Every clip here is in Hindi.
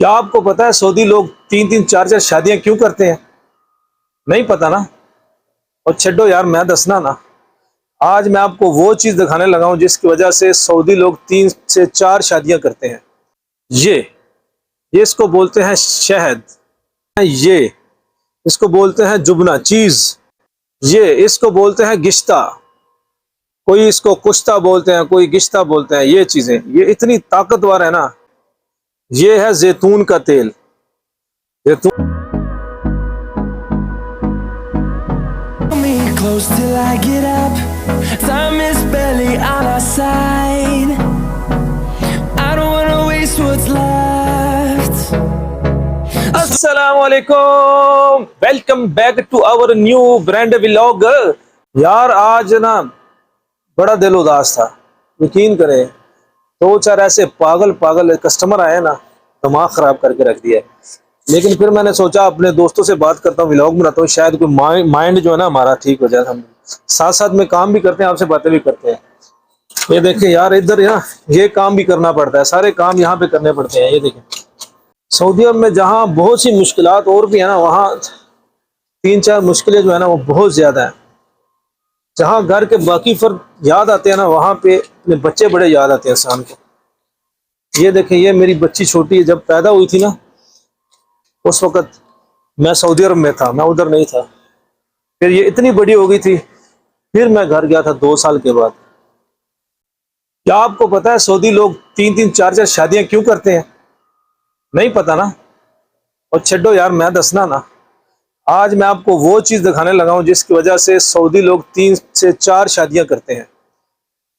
क्या आपको पता है सऊदी लोग तीन तीन चार चार शादियां क्यों करते हैं? नहीं पता ना। और छड्डो यार, मैं दसना ना। आज मैं आपको वो चीज दिखाने लगा हूं जिसकी वजह से सऊदी लोग तीन से चार शादियां करते हैं। ये ये इसको बोलते हैं शहद। ये इसको बोलते हैं जुबना चीज। ये इसको बोलते हैं गिश्ता। कोई इसको कुश्ता बोलते हैं, कोई गिश्ता बोलते हैं। ये चीजें ये इतनी ताकतवर है ना। ये है जैतून का तेल। जैतून Me close till I get up. Time is barely on our side. I don't wanna waste what's left. अस्सलामुअलैकुम, welcome back to our new brand vlog. यार आज ना बड़ा दिल उदास था, यकीन करें। दो चार ऐसे पागल पागल कस्टमर आए ना, दिमाग खराब करके रख दिया। लेकिन फिर मैंने सोचा अपने दोस्तों से बात करता हूँ, व्लॉग बनाता हूँ, शायद कोई माइंड जो है ना हमारा ठीक हो जाए। हम साथ साथ में काम भी करते हैं, आपसे बातें भी करते हैं। ये देखें यार, इधर यहाँ ये काम भी करना पड़ता है, सारे काम यहाँ पे करने पड़ते हैं। ये देखें सऊदी अरब में जहाँ बहुत सी मुश्किलात और भी है ना, वहाँ तीन चार मुश्किलें जो है ना वो बहुत ज्यादा है। जहाँ घर के बाकी फर्द याद आते हैं ना, वहाँ पे अपने बच्चे बड़े याद आते हैं इंसान को। ये देखें, ये मेरी बच्ची छोटी है, जब पैदा हुई थी ना उस वक्त मैं सऊदी अरब में था, मैं उधर नहीं था। फिर ये इतनी बड़ी हो गई थी, फिर मैं घर गया था 2 साल के बाद। क्या आपको पता है सऊदी लोग तीन तीन चार चार शादियां क्यों करते हैं? नहीं पता ना। और छड्डो यार, मैं दसना ना। आज मैं आपको वो चीज दिखाने लगा हूं जिसकी वजह से सऊदी लोग तीन से चार शादियां करते हैं।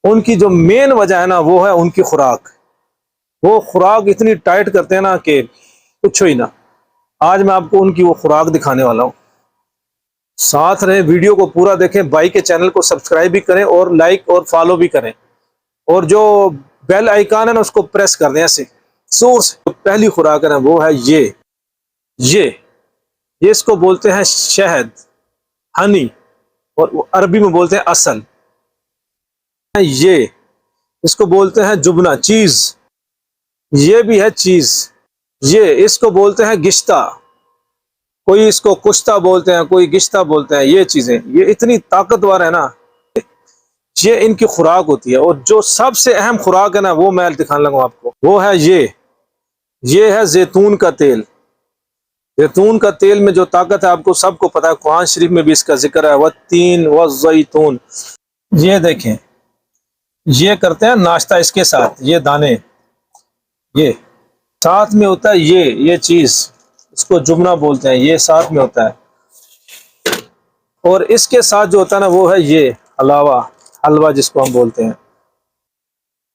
उनकी जो मेन वजह है ना वो है उनकी खुराक। वो खुराक इतनी टाइट करते हैं ना कि पूछो ही ना। आज मैं आपको उनकी वो खुराक दिखाने वाला हूँ। साथ रहे, वीडियो को पूरा देखें, भाई के चैनल को सब्सक्राइब भी करें और लाइक और फॉलो भी करें। और जो बेल आइकन है ना उसको प्रेस कर दें ऐसे जोर से। तो पहली खुराक है ना वो है ये ये इसको बोलते हैं शहद, हनी, और वो अरबी में बोलते हैं असल। ये इसको बोलते हैं जुबना चीज। ये भी है चीज। ये इसको बोलते हैं गिश्ता। कोई इसको कुश्ता बोलते हैं, कोई गिश्ता बोलते हैं। ये चीजें ये इतनी ताकतवर है ना, ये इनकी खुराक होती है। और जो सबसे अहम खुराक है ना वो मैं दिखाने लगा आपको, वो है ये है जैतून का तेल। जैतून का तेल में जो ताकत है आपको सबको पता है, कुरान शरीफ में भी इसका जिक्र है, वत्तीन वज़ैतून। ये देखें, ये करते हैं नाश्ता इसके साथ, ये दाने, ये साथ में होता है। ये चीज इसको जुबना बोलते हैं, ये साथ में होता है। और इसके साथ जो होता है ना वो है ये हलवा, हलवा जिसको हम बोलते हैं।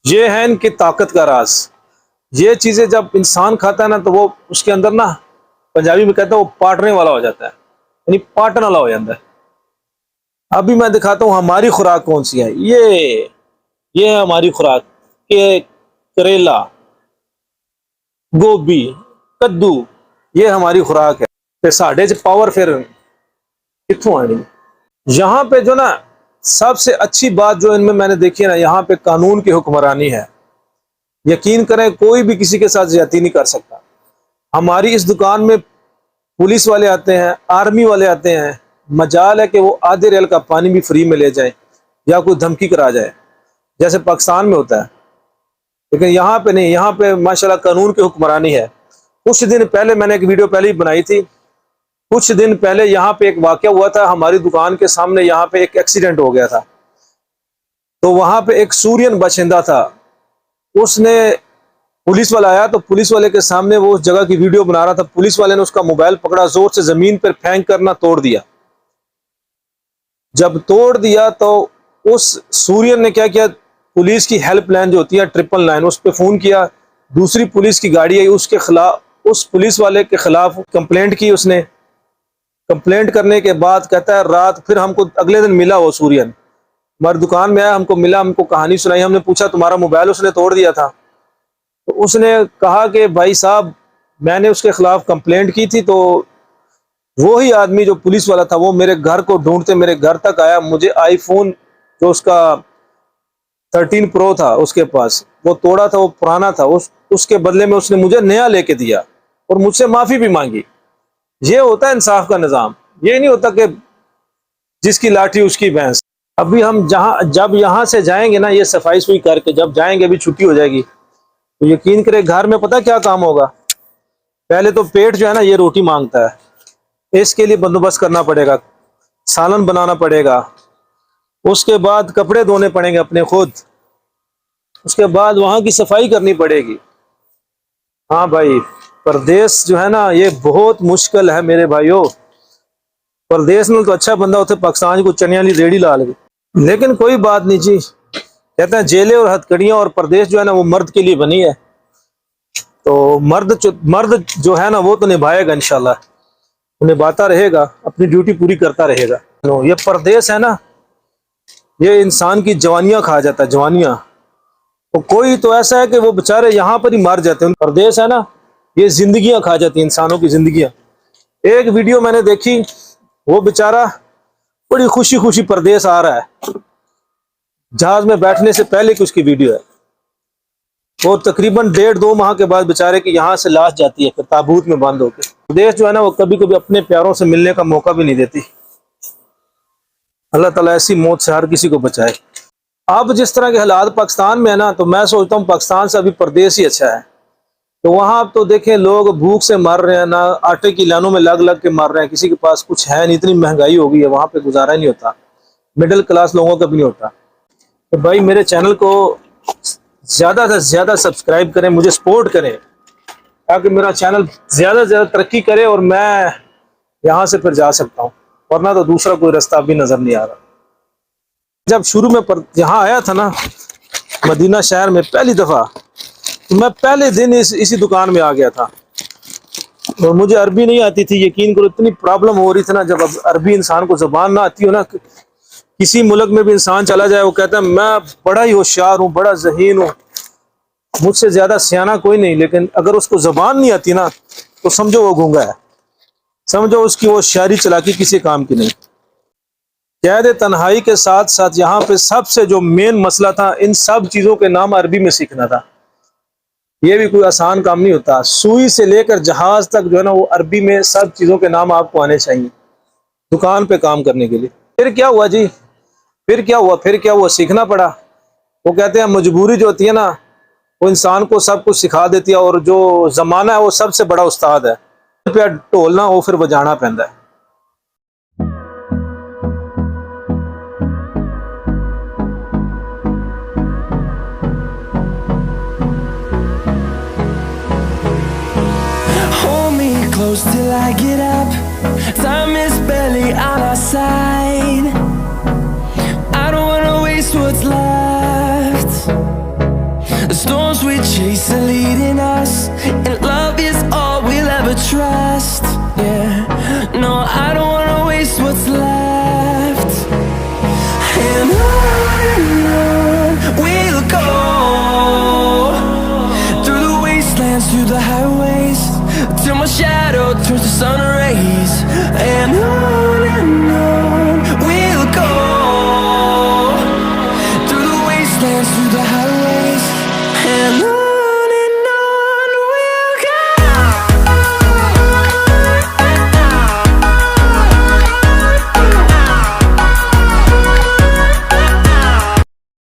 ये है इनकी ताकत का राज। ये चीजें जब इंसान खाता है ना तो वो उसके अंदर ना, पंजाबी में कहता है, वो पाटने वाला हो जाता है, यानी पाटन वाला हो जाता है। अभी मैं दिखाता हूँ हमारी खुराक कौन सी है। ये है हमारी खुराक। ये करेला, गोभी, कद्दू, ये हमारी खुराक है। ते साढ़े च पावर फिर कितों आनी। यहाँ पे जो ना सबसे अच्छी बात जो इनमें मैंने देखी है ना, यहाँ पे कानून की हुक्मरानी है। यकीन करें, कोई भी किसी के साथ ज्यादती नहीं कर सकता। हमारी इस दुकान में पुलिस वाले आते हैं, आर्मी वाले आते हैं, मजाल है कि वो आधे रियल का पानी भी फ्री में ले जाए या कोई धमकी करा जाए, जैसे पाकिस्तान में होता है। लेकिन यहाँ पे नहीं, यहाँ पे माशाल्लाह कानून की हुक्मरानी है। कुछ दिन पहले मैंने एक वीडियो पहले ही बनाई थी। कुछ दिन पहले यहाँ पे एक वाकया हुआ था, हमारी दुकान के सामने यहाँ पे एक एक्सीडेंट हो गया था। तो वहां पे एक सूरियन बाशिंदा था, उसने, पुलिस वाला आया तो पुलिस वाले के सामने वो उस जगह की वीडियो बना रहा था। पुलिस वाले ने उसका मोबाइल पकड़ा, जोर से जमीन पर फेंक करना तोड़ दिया। जब तोड़ दिया तो उस सूरियन ने क्या किया, पुलिस की हेल्पलाइन जो होती है 999, उस पर फोन किया। दूसरी पुलिस की गाड़ी आई, उसके खिलाफ, उस पुलिस वाले के खिलाफ कंप्लेंट की उसने। कंप्लेंट करने के बाद कहता है रात, फिर हमको अगले दिन मिला वो सूरियन, हमारी दुकान में आया, हमको मिला, हमको कहानी सुनाई। हमने पूछा तुम्हारा मोबाइल उसने तोड़ दिया था? तो उसने कहा कि भाई साहब, मैंने उसके खिलाफ कंप्लेंट की थी, तो वो ही आदमी जो पुलिस वाला था वो मेरे घर को ढूंढते मेरे घर तक आया। मुझे आईफोन जो उसका 13 प्रो था उसके पास, वो तोड़ा था, वो पुराना था, उसके बदले में उसने मुझे नया लेके दिया। और मुझसे माफी भी मांगी। ये होता है इंसाफ का निजाम। ये नहीं होता कि जिसकी लाठी उसकी भैंस। अभी हम जब यहाँ से जाएंगे ना, ये सफाई सुई करके जब जाएंगे, अभी छुट्टी हो जाएगी, तो यकीन करे घर में पता क्या काम होगा। पहले तो पेट जो है ना ये रोटी मांगता है, इसके लिए बंदोबस्त करना पड़ेगा, सालन बनाना पड़ेगा, उसके बाद कपड़े धोने पड़ेंगे अपने खुद, उसके बाद वहां की सफाई करनी पड़ेगी। हाँ भाई, परदेश जो है ना ये बहुत मुश्किल है मेरे भाइयों। परदेश में तो अच्छा बंदा होते पाकिस्तान को चनिया ली रेडी ला लगे, लेकिन कोई बात नहीं जी। कहते हैं जेलें और हथकड़ियां और परदेश जो है ना वो मर्द के लिए बनी है, तो मर्द जो है ना वो तो निभाएगा इंशाल्लाह, वो निभाता रहेगा, अपनी ड्यूटी पूरी करता रहेगा। ये परदेश है ना, ये इंसान की जवानियां खा जाता है, जवानियां। तो कोई तो ऐसा है कि वो बेचारे यहाँ पर ही मर जाते हैं। परदेश है ना, ये जिंदगियां खा जाती हैं, इंसानों की जिंदगियां। एक वीडियो मैंने देखी, वो बेचारा बड़ी खुशी खुशी परदेश आ रहा है, जहाज में बैठने से पहले की उसकी वीडियो है। वो तकरीबन 1.5-2 माह के बाद बेचारे की यहाँ से लाश जाती है, फिर ताबूत में बंद होकर। परदेश जो है ना वो कभी कभी अपने प्यारों से मिलने का मौका भी नहीं देती। अल्लाह ताला ऐसी मौत से हर किसी को बचाए। अब जिस तरह के हालात पाकिस्तान में है ना, तो मैं सोचता हूँ पाकिस्तान से अभी परदेश ही अच्छा है। तो वहां आप तो देखें लोग भूख से मर रहे हैं, ना आटे की लाइनों में लग लग के मर रहे हैं, किसी के पास कुछ है नहीं, इतनी महंगाई हो गई है, वहां पे गुजारा नहीं होता, मिडिल क्लास लोगों का भी नहीं होता। तो भाई मेरे चैनल को ज्यादा से ज्यादा सब्सक्राइब करें, मुझे सपोर्ट करें, ताकि मेरा चैनल ज्यादा से ज्यादा तरक्की करे और मैं यहाँ से फिर जा सकता हूँ, वरना तो दूसरा कोई रास्ता भी नजर नहीं आ रहा। जब शुरू में यहाँ आया था ना मदीना शहर में पहली दफा, तो मैं पहले दिन इसी दुकान में आ गया था, और मुझे अरबी नहीं आती थी। यकीन करो इतनी प्रॉब्लम हो रही थी ना, जब अब अरबी इंसान को जबान ना आती हो ना, किसी मुल्क में भी इंसान चला जाए वो कहता है मैं बड़ा ही होशियार हूँ, बड़ा ज़हीन हूँ, मुझसे ज्यादा सियाना कोई नहीं, लेकिन अगर उसको जबान नहीं आती ना तो समझो वो गूंगा है, समझो उसकी वो शायरी चलाकी किसी काम की नहीं। कैद तन्हाई के साथ साथ यहाँ पे सबसे जो मेन मसला था, इन सब चीजों के नाम अरबी में सीखना था। ये भी कोई आसान काम नहीं होता। सुई से लेकर जहाज तक जो है ना वो अरबी में सब चीजों के नाम आपको आने चाहिए दुकान पे काम करने के लिए। फिर क्या हुआ जी, फिर क्या हुआ, सीखना पड़ा। वो कहते हैं मजबूरी जो होती है ना वो इंसान को सब कुछ सिखा देती है, और जो जमाना है वो सबसे बड़ा उस्ताद है। ढोलना हो फिर बजाना पैंदा है। Close till I get up. Time is barely on our side. I don't wanna waste what's left. The storms we chase are leading us, and love is all we'll ever trust. Yeah, no, I don't wanna waste what's left. And on we'll go, through the wastelands, through the highways, till my shadow turns to sun rays. And on we'll go, through the wastelands, through the highways, and on.